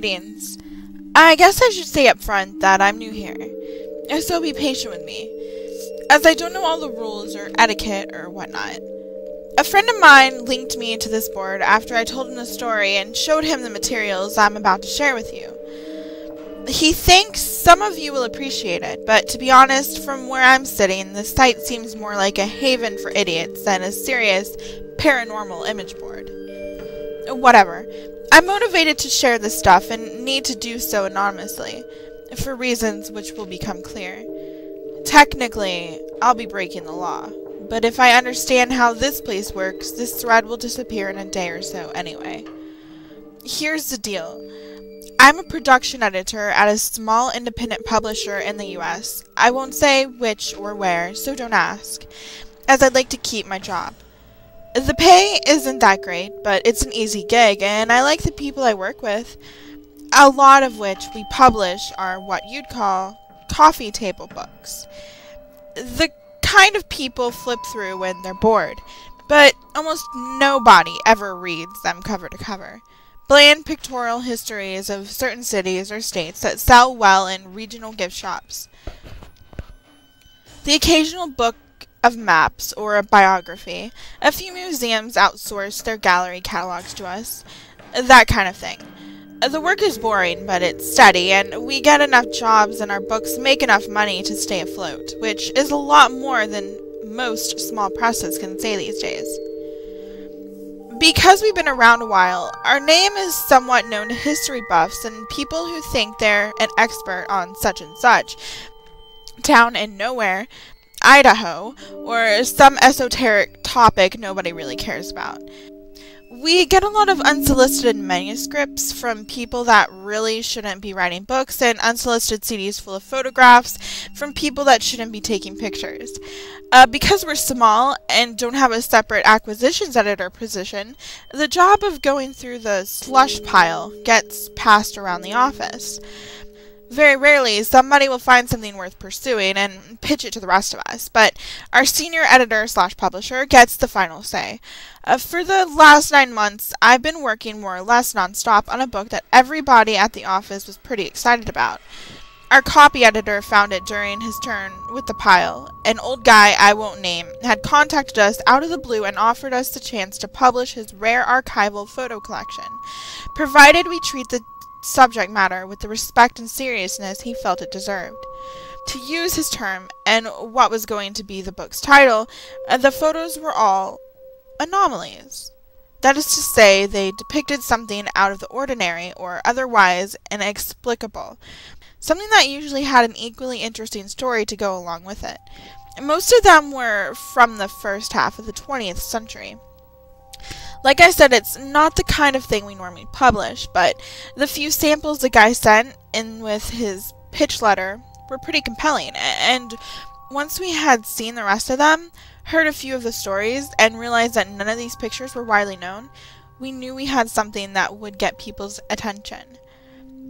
Greetings. I guess I should say up front that I'm new here, so be patient with me, as I don't know all the rules or etiquette or whatnot. A friend of mine linked me to this board after I told him the story and showed him the materials I'm about to share with you. He thinks some of you will appreciate it, but to be honest, from where I'm sitting, the site seems more like a haven for idiots than a serious paranormal image board. Whatever. I'm motivated to share this stuff and need to do so anonymously, for reasons which will become clear. Technically, I'll be breaking the law, but if I understand how this place works, this thread will disappear in a day or so anyway. Here's the deal. I'm a production editor at a small independent publisher in the US. I won't say which or where, so don't ask, as I'd like to keep my job. The pay isn't that great, but it's an easy gig, and I like the people I work with, a lot of which we publish are what you'd call coffee table books. The kind of people flip through when they're bored, but almost nobody ever reads them cover to cover. Bland pictorial histories of certain cities or states that sell well in regional gift shops. The occasional book of maps or a biography. A few museums outsource their gallery catalogs to us. That kind of thing. The work is boring, but it's steady, and we get enough jobs and our books make enough money to stay afloat, which is a lot more than most small presses can say these days. Because we've been around a while, our name is somewhat known to history buffs and people who think they're an expert on such and such town in nowhere, Idaho, or some esoteric topic nobody really cares about. We get a lot of unsolicited manuscripts from people that really shouldn't be writing books, and unsolicited CDs full of photographs from people that shouldn't be taking pictures. Because we're small and don't have a separate acquisitions editor position, the job of going through the slush pile gets passed around the office. Very rarely, somebody will find something worth pursuing and pitch it to the rest of us, but our senior editor/publisher gets the final say. For the last 9 months, I've been working more or less nonstop on a book that everybody at the office was pretty excited about. Our copy editor found it during his turn with the pile. An old guy I won't name had contacted us out of the blue and offered us the chance to publish his rare archival photo collection, provided we treat the subject matter with the respect and seriousness he felt it deserved. To use his term, and what was going to be the book's title, the photos were all anomalies. That is to say, they depicted something out of the ordinary or otherwise inexplicable, something that usually had an equally interesting story to go along with it. Most of them were from the first half of the 20th century. Like I said, it's not the kind of thing we normally publish, but the few samples the guy sent in with his pitch letter were pretty compelling, and once we had seen the rest of them, heard a few of the stories, and realized that none of these pictures were widely known, we knew we had something that would get people's attention.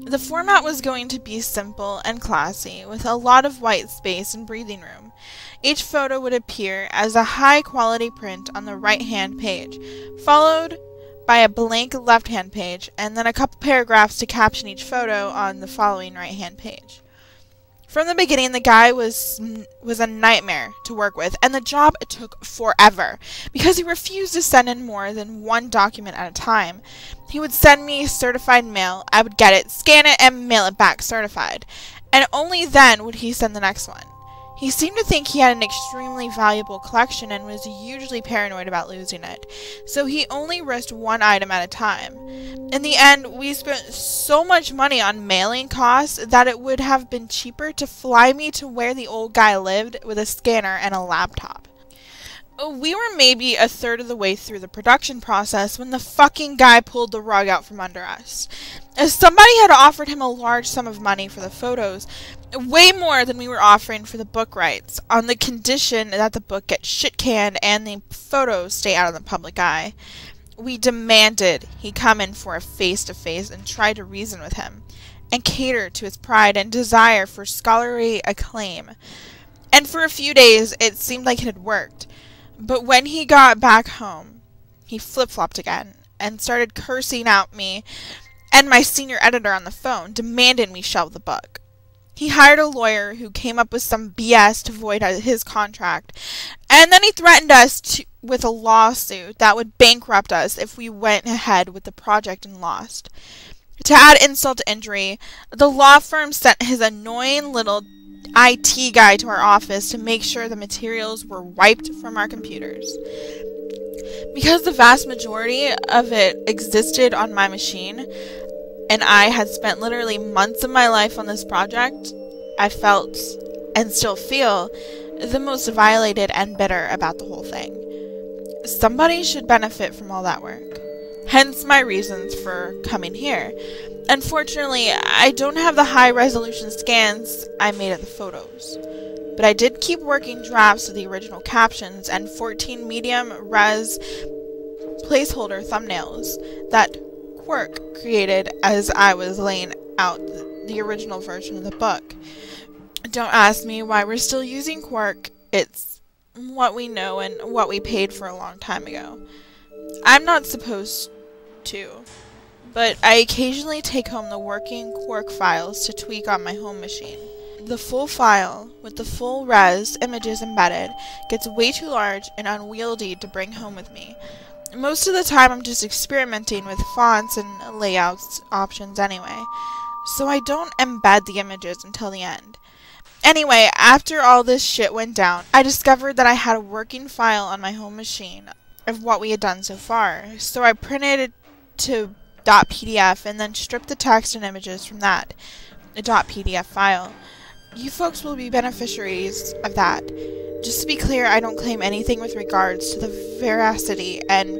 The format was going to be simple and classy, with a lot of white space and breathing room. Each photo would appear as a high-quality print on the right-hand page, followed by a blank left-hand page, and then a couple paragraphs to caption each photo on the following right-hand page. From the beginning, the guy was a nightmare to work with, and the job took forever, because he refused to send in more than one document at a time. He would send me certified mail, I would get it, scan it, and mail it back certified, and only then would he send the next one. He seemed to think he had an extremely valuable collection and was hugely paranoid about losing it, so he only risked one item at a time. In the end, we spent so much money on mailing costs that it would have been cheaper to fly me to where the old guy lived with a scanner and a laptop. We were maybe a third of the way through the production process when the fucking guy pulled the rug out from under us. Somebody had offered him a large sum of money for the photos, way more than we were offering for the book rights, on the condition that the book get shit-canned and the photos stay out of the public eye. We demanded he come in for a face-to-face and try to reason with him, and cater to his pride and desire for scholarly acclaim. And for a few days it seemed like it had worked. But when he got back home, he flip-flopped again and started cursing out me and my senior editor on the phone demanded me shelve the book. He hired a lawyer who came up with some BS to void his contract, and then he threatened us with a lawsuit that would bankrupt us if we went ahead with the project and lost. To add insult to injury, the law firm sent his annoying little IT guy to our office to make sure the materials were wiped from our computers. Because the vast majority of it existed on my machine, and I had spent literally months of my life on this project, I felt, and still feel, the most violated and bitter about the whole thing. Somebody should benefit from all that work. Hence my reasons for coming here. Unfortunately, I don't have the high-resolution scans I made of the photos. But I did keep working drafts of the original captions and 14 medium-res placeholder thumbnails that Quirk created as I was laying out the original version of the book. Don't ask me why we're still using Quirk. It's what we know and what we paid for a long time ago. I'm not supposed to, but I occasionally take home the working Quirk files to tweak on my home machine. The full file, with the full res images embedded, gets way too large and unwieldy to bring home with me. Most of the time I'm just experimenting with fonts and layouts options anyway, so I don't embed the images until the end. Anyway, after all this shit went down, I discovered that I had a working file on my home machine of what we had done so far, so I printed it to .pdf and then stripped the text and images from that .pdf file. You folks will be beneficiaries of that. Just to be clear, I don't claim anything with regards to the veracity and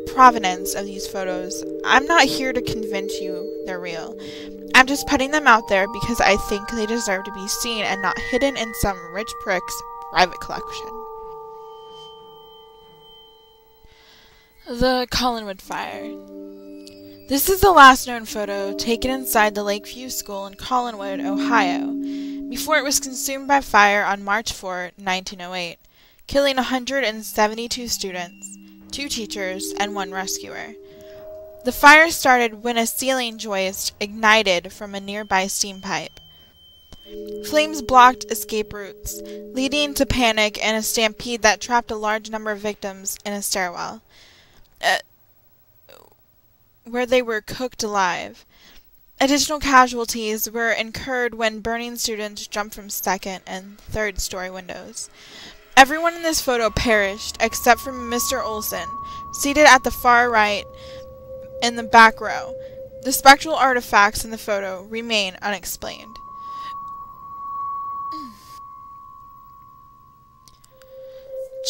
provenance of these photos. I'm not here to convince you they're real. I'm just putting them out there because I think they deserve to be seen and not hidden in some rich prick's private collection. The Collinwood Fire. This is the last known photo taken inside the Lakeview School in Collinwood, Ohio, before it was consumed by fire on March 4, 1908, killing 172 students, 2 teachers, and 1 rescuer. The fire started when a ceiling joist ignited from a nearby steam pipe. Flames blocked escape routes, leading to panic and a stampede that trapped a large number of victims in a stairwell, where they were cooked alive. Additional casualties were incurred when burning students jumped from 2nd and 3rd story windows. Everyone in this photo perished except for Mr. Olsen, seated at the far right in the back row. The spectral artifacts in the photo remain unexplained.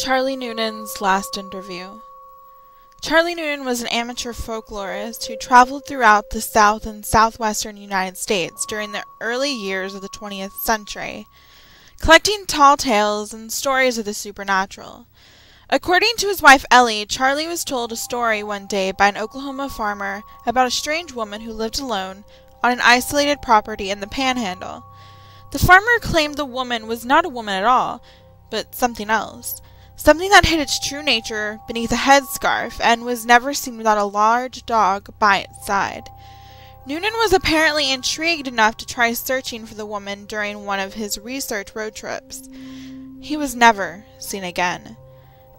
Charlie Noonan's last interview. Charlie Noonan was an amateur folklorist who traveled throughout the South and Southwestern United States during the early years of the 20th century, collecting tall tales and stories of the supernatural. According to his wife Ellie, Charlie was told a story one day by an Oklahoma farmer about a strange woman who lived alone on an isolated property in the Panhandle. The farmer claimed the woman was not a woman at all, but something else. Something that hid its true nature beneath a headscarf and was never seen without a large dog by its side. Noonan was apparently intrigued enough to try searching for the woman during one of his research road trips. He was never seen again.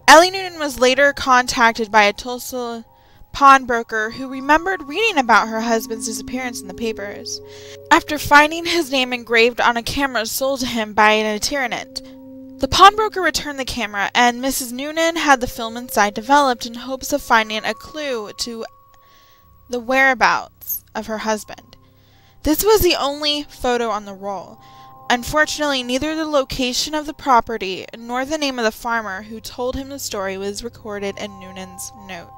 Ellie Noonan was later contacted by a Tulsa pawnbroker who remembered reading about her husband's disappearance in the papers, after finding his name engraved on a camera sold to him by an itinerant. The pawnbroker returned the camera, and Mrs. Noonan had the film inside developed in hopes of finding a clue to the whereabouts of her husband. This was the only photo on the roll. Unfortunately, neither the location of the property nor the name of the farmer who told him the story was recorded in Noonan's notes.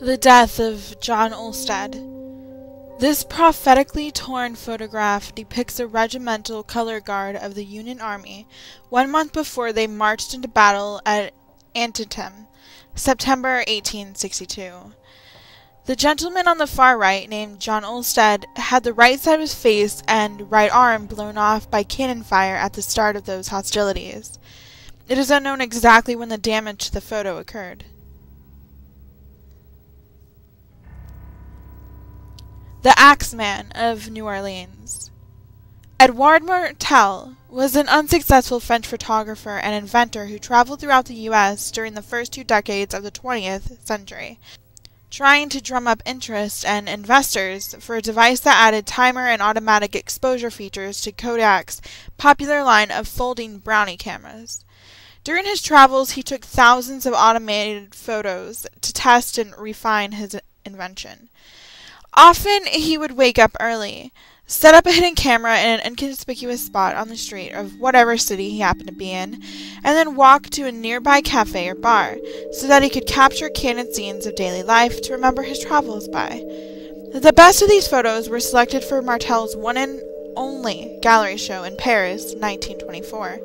The death of John Olstead. This prophetically torn photograph depicts a regimental color guard of the Union Army 1 month before they marched into battle at Antietam, September 1862. The gentleman on the far right, named John Olstead, had the right side of his face and right arm blown off by cannon fire at the start of those hostilities. It is unknown exactly when the damage to the photo occurred. The Axeman of New Orleans. Edouard Martel was an unsuccessful French photographer and inventor who traveled throughout the U.S. during the first 2 decades of the 20th century, trying to drum up interest and investors for a device that added timer and automatic exposure features to Kodak's popular line of folding brownie cameras. During his travels, he took thousands of automated photos to test and refine his invention. Often, he would wake up early, set up a hidden camera in an inconspicuous spot on the street of whatever city he happened to be in, and then walk to a nearby cafe or bar, so that he could capture candid scenes of daily life to remember his travels by. The best of these photos were selected for Martel's one and only gallery show in Paris, 1924.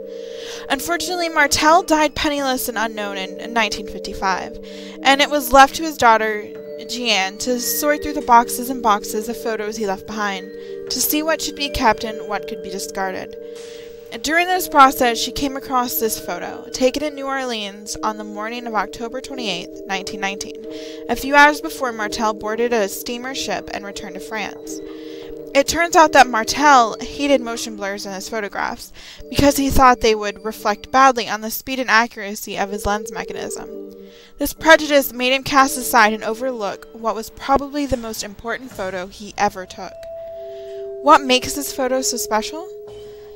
Unfortunately, Martel died penniless and unknown in 1955, and it was left to his daughter, Jeanne, to sort through the boxes and boxes of photos he left behind, to see what should be kept and what could be discarded. During this process, she came across this photo, taken in New Orleans on the morning of October 28, 1919, a few hours before Martel boarded a steamer ship and returned to France. It turns out that Martel hated motion blurs in his photographs because he thought they would reflect badly on the speed and accuracy of his lens mechanism. This prejudice made him cast aside and overlook what was probably the most important photo he ever took. What makes this photo so special?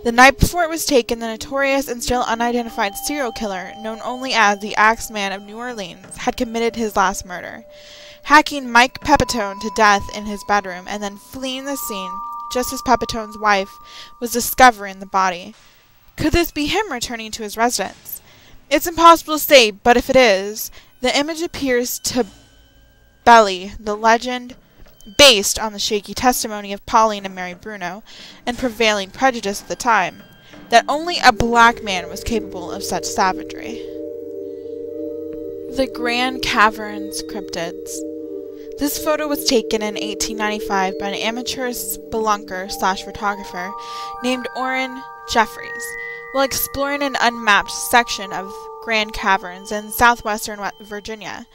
The night before it was taken, the notorious and still unidentified serial killer, known only as the Axeman of New Orleans, had committed his last murder, hacking Mike Pepitone to death in his bedroom and then fleeing the scene just as Pepitone's wife was discovering the body. Could this be him returning to his residence? It's impossible to say, but if it is, the image appears to belie the legend based on the shaky testimony of Pauline and Mary Bruno, and prevailing prejudice at the time, that only a black man was capable of such savagery. The Grand Caverns Cryptids. This photo was taken in 1895 by an amateur spelunker/photographer named Orrin Jeffries, while exploring an unmapped section of Grand Caverns in southwestern Virginia.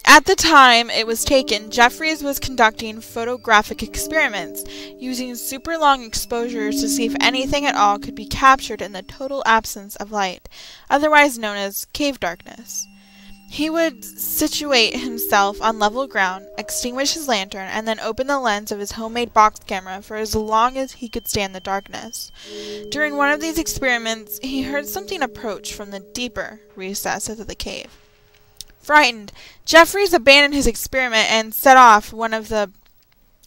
At the time it was taken, Jeffries was conducting photographic experiments using super long exposures to see if anything at all could be captured in the total absence of light, otherwise known as cave darkness. He would situate himself on level ground, extinguish his lantern, and then open the lens of his homemade box camera for as long as he could stand the darkness. During one of these experiments, he heard something approach from the deeper recesses of the cave. Frightened, Jeffries abandoned his experiment and set off one of the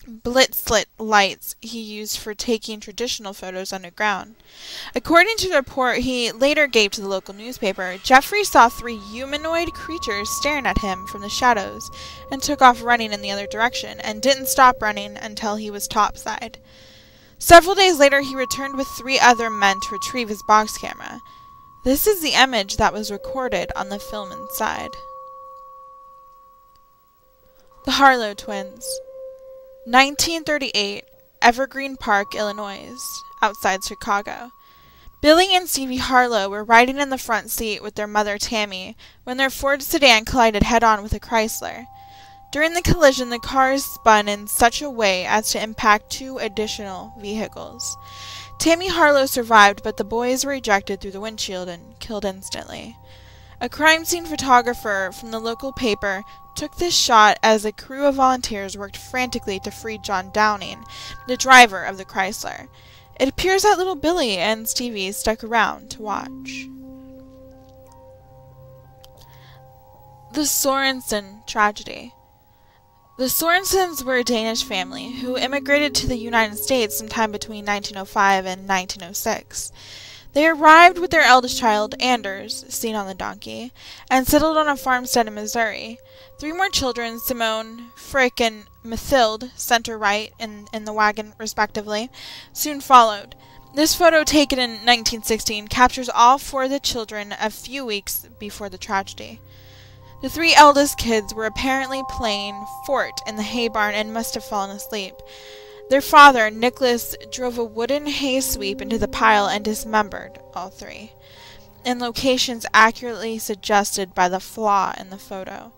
blitzlit lights he used for taking traditional photos underground. According to the report he later gave to the local newspaper, Jeffries saw 3 humanoid creatures staring at him from the shadows and took off running in the other direction and didn't stop running until he was topside. Several days later he returned with 3 other men to retrieve his box camera. This is the image that was recorded on the film inside. The Harlow Twins. 1938, Evergreen Park, Illinois, outside Chicago. Billy and Stevie Harlow were riding in the front seat with their mother Tammy when their Ford sedan collided head-on with a Chrysler. During the collision, the cars spun in such a way as to impact 2 additional vehicles. Tammy Harlow survived, but the boys were ejected through the windshield and killed instantly. A crime scene photographer from the local paper took this shot as a crew of volunteers worked frantically to free John Downing, the driver of the Chrysler. It appears that little Billy and Stevie stuck around to watch. The Sorensen Tragedy. The Sorensens were a Danish family who immigrated to the United States sometime between 1905 and 1906. They arrived with their eldest child, Anders, seen on the donkey, and settled on a farmstead in Missouri. 3 more children, Simone, Frick, and Mathilde, center right in the wagon respectively, soon followed. This photo, taken in 1916, captures all 4 of the children a few weeks before the tragedy. The 3 eldest kids were apparently playing fort in the hay barn and must have fallen asleep. Their father, Nicholas, drove a wooden hay sweep into the pile and dismembered all 3, in locations accurately suggested by the flaw in the photo.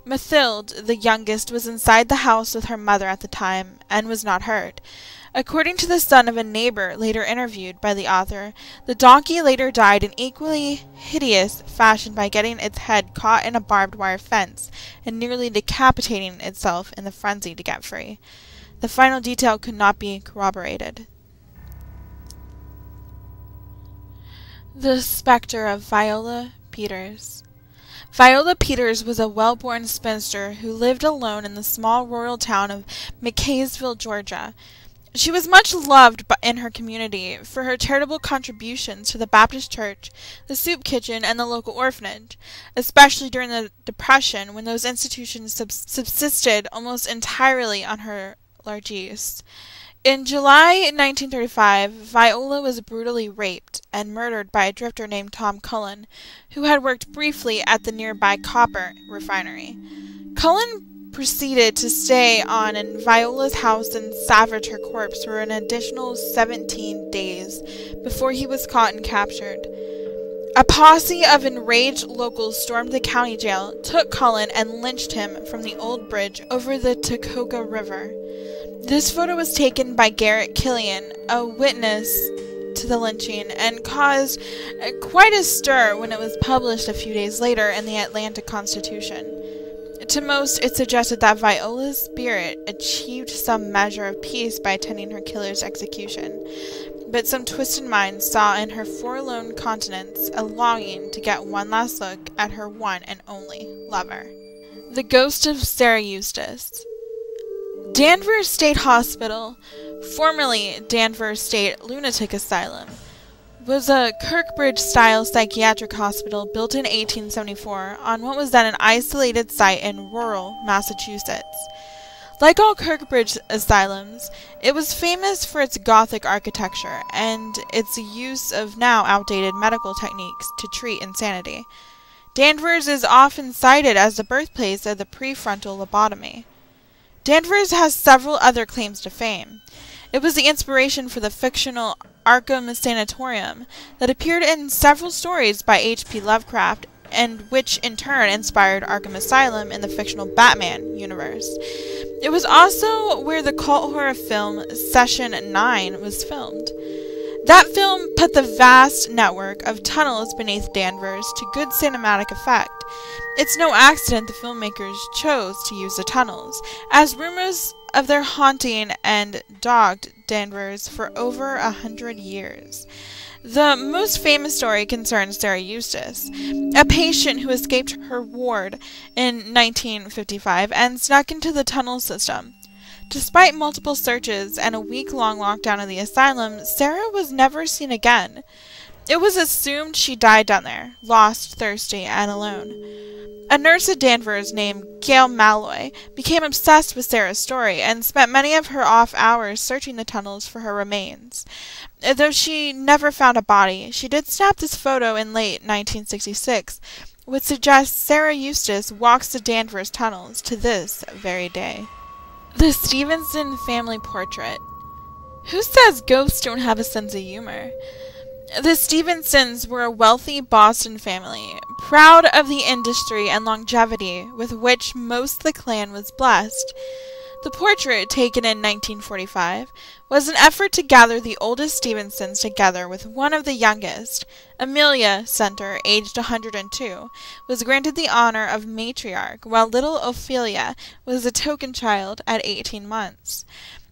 Mathilde, the youngest, was inside the house with her mother at the time and was not hurt. According to the son of a neighbor later interviewed by the author, the donkey later died in equally hideous fashion by getting its head caught in a barbed wire fence and nearly decapitating itself in the frenzy to get free. The final detail could not be corroborated. The Spectre of Viola Peters. Viola Peters was a well-born spinster who lived alone in the small rural town of McKaysville, Georgia. She was much loved in her community for her charitable contributions to the Baptist church, the soup kitchen, and the local orphanage, especially during the Depression when those institutions subsisted almost entirely on her largesse. In July 1935, Viola was brutally raped and murdered by a drifter named Tom Cullen, who had worked briefly at the nearby copper refinery. Cullen proceeded to stay on in Viola's house and savage her corpse for an additional 17 days before he was caught and captured. A posse of enraged locals stormed the county jail, took Cullen, and lynched him from the old bridge over the Tioga River. This photo was taken by Garrett Killian, a witness to the lynching, and caused quite a stir when it was published a few days later in the Atlanta Constitution. To most, it suggested that Viola's spirit achieved some measure of peace by attending her killer's execution, but some twisted minds saw in her forlorn countenance a longing to get one last look at her one and only lover. The Ghost of Sara Eustace. Danvers State Hospital, formerly Danvers State Lunatic Asylum, was a Kirkbridge-style psychiatric hospital built in 1874 on what was then an isolated site in rural Massachusetts. Like all Kirkbridge asylums, it was famous for its Gothic architecture and its use of now outdated medical techniques to treat insanity. Danvers is often cited as the birthplace of the prefrontal lobotomy. Danvers has several other claims to fame. It was the inspiration for the fictional Arkham Sanatorium that appeared in several stories by H.P. Lovecraft and which in turn inspired Arkham Asylum in the fictional Batman universe. It was also where the cult horror film Session 9 was filmed. That film put the vast network of tunnels beneath Danvers to good cinematic effect. It's no accident the filmmakers chose to use the tunnels, as rumors of their haunting and dogged Danvers for over 100 years. The most famous story concerns Sara Eustace, a patient who escaped her ward in 1955 and snuck into the tunnel system. Despite multiple searches and a week-long lockdown of the asylum, Sara was never seen again. It was assumed she died down there, lost, thirsty, and alone. A nurse at Danvers named Gail Malloy became obsessed with Sara's story and spent many of her off hours searching the tunnels for her remains. Though she never found a body, she did snap this photo in late 1966, which suggests Sara Eustace walks the Danvers tunnels to this very day. The Stevenson family portrait. Who says ghosts don't have a sense of humor? The Stevensons were a wealthy Boston family, proud of the industry and longevity with which most of the clan was blessed. The portrait, taken in 1945, was an effort to gather the oldest Stevensons together with one of the youngest. Amelia Center, aged 102, was granted the honor of matriarch, while little Ophelia was a token child at 18 months.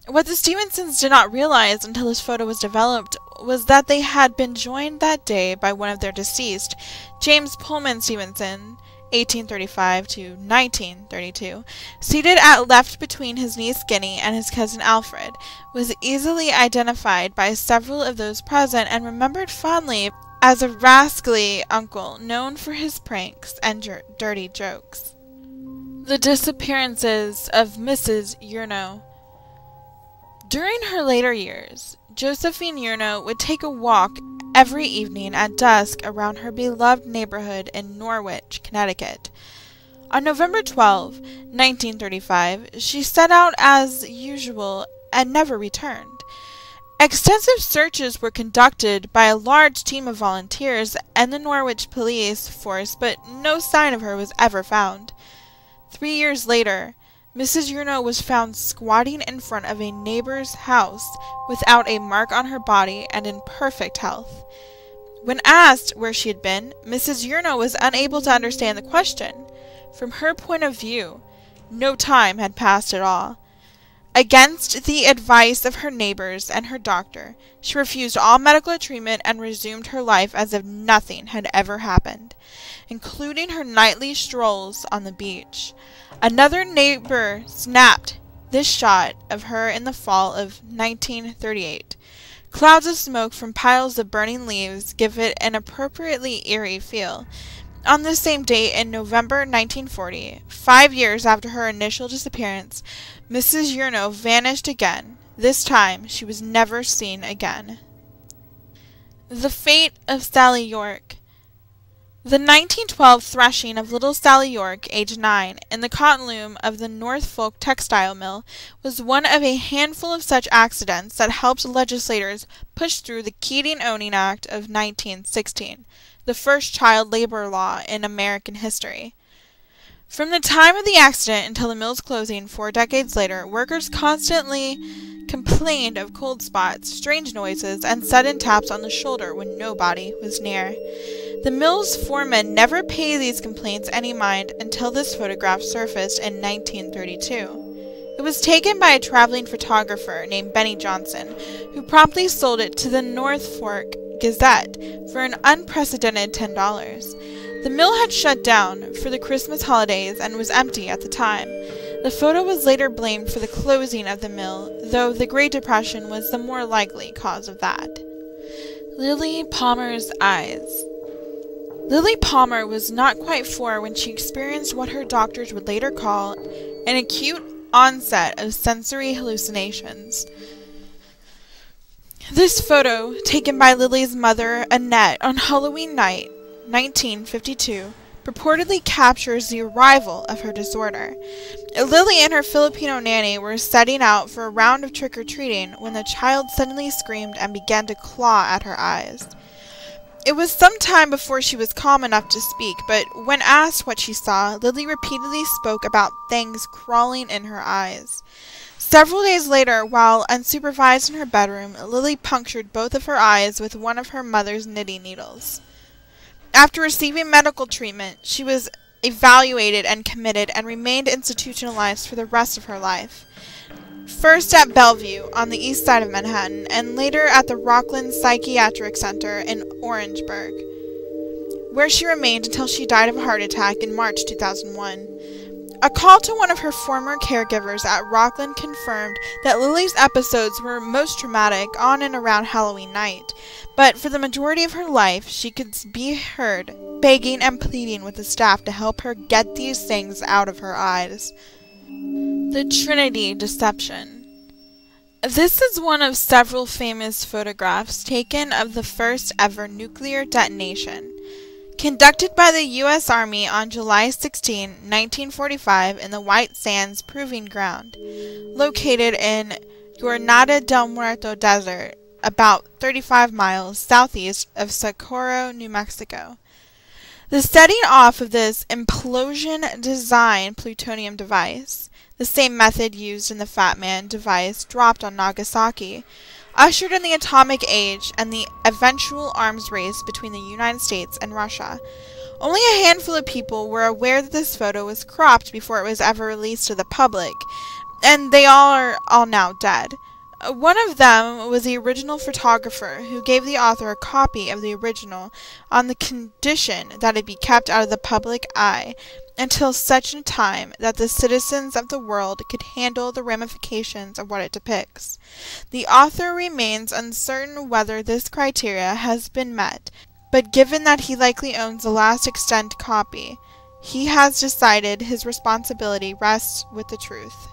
What the Stevensons did not realize until this photo was developed was that they had been joined that day by one of their deceased, James Pullman Stevenson, 1835 to 1932, seated at left between his niece Ginny and his cousin Alfred, was easily identified by several of those present and remembered fondly as a rascally uncle known for his pranks and dirty jokes. The Disappearances of Mrs. Yurno. During her later years, Josephine Yurno would take a walk every evening at dusk around her beloved neighborhood in Norwich, Connecticut. On November 12, 1935, she set out as usual and never returned. Extensive searches were conducted by a large team of volunteers and the Norwich police force, but no sign of her was ever found. 3 years later, Mrs. Yurno was found squatting in front of a neighbor's house without a mark on her body and in perfect health. When asked where she had been, Mrs. Yurno was unable to understand the question. From her point of view, no time had passed at all. Against the advice of her neighbors and her doctor, she refused all medical treatment and resumed her life as if nothing had ever happened, including her nightly strolls on the beach. Another neighbor snapped this shot of her in the fall of 1938. Clouds of smoke from piles of burning leaves give it an appropriately eerie feel. On the same date in November 1940, 5 years after her initial disappearance, Mrs. Yurno vanished again. This time, she was never seen again. The fate of Sally York. The 1912 threshing of little Sally York, aged 9, in the cotton loom of the Norfolk textile mill was one of a handful of such accidents that helped legislators push through the Keating-Owning Act of 1916, the first child labor law in American history. From the time of the accident until the mill's closing 4 decades later, workers constantly complained of cold spots, strange noises, and sudden taps on the shoulder when nobody was near. The mill's foreman never paid these complaints any mind until this photograph surfaced in 1932. It was taken by a traveling photographer named Benny Johnson, who promptly sold it to the Norfolk Gazette for an unprecedented $10. The mill had shut down for the Christmas holidays and was empty at the time. The photo was later blamed for the closing of the mill, though the Great Depression was the more likely cause of that. Lilly Palmer's eyes. Lilly Palmer was not quite 4 when she experienced what her doctors would later call an acute onset of sensory hallucinations. This photo, taken by Lilly's mother, Annette, on Halloween night, 1952, purportedly captures the arrival of her disorder. Lilly and her Filipino nanny were setting out for a round of trick-or-treating when the child suddenly screamed and began to claw at her eyes. It was some time before she was calm enough to speak, but when asked what she saw, Lilly repeatedly spoke about things crawling in her eyes. Several days later, while unsupervised in her bedroom, Lilly punctured both of her eyes with one of her mother's knitting needles. After receiving medical treatment, she was evaluated and committed and remained institutionalized for the rest of her life. First at Bellevue on the east side of Manhattan, and later at the Rockland Psychiatric Center in Orangeburg, where she remained until she died of a heart attack in March 2001. A call to one of her former caregivers at Rockland confirmed that Lilly's episodes were most traumatic on and around Halloween night, but for the majority of her life she could be heard begging and pleading with the staff to help her get these things out of her eyes. The Trinity Deception. This is one of several famous photographs taken of the first ever nuclear detonation, conducted by the U.S. Army on July 16, 1945 in the White Sands Proving Ground, located in Jornada del Muerto Desert, about 35 miles southeast of Socorro, New Mexico. The setting off of this implosion-designed plutonium device, the same method used in the Fat Man device dropped on Nagasaki, ushered in the atomic age and the eventual arms race between the United States and Russia. Only a handful of people were aware that this photo was cropped before it was ever released to the public, and they are all now dead. One of them was the original photographer, who gave the author a copy of the original on the condition that it be kept out of the public eye until such a time that the citizens of the world could handle the ramifications of what it depicts. The author remains uncertain whether this criteria has been met, but given that he likely owns the last extant copy, he has decided his responsibility rests with the truth.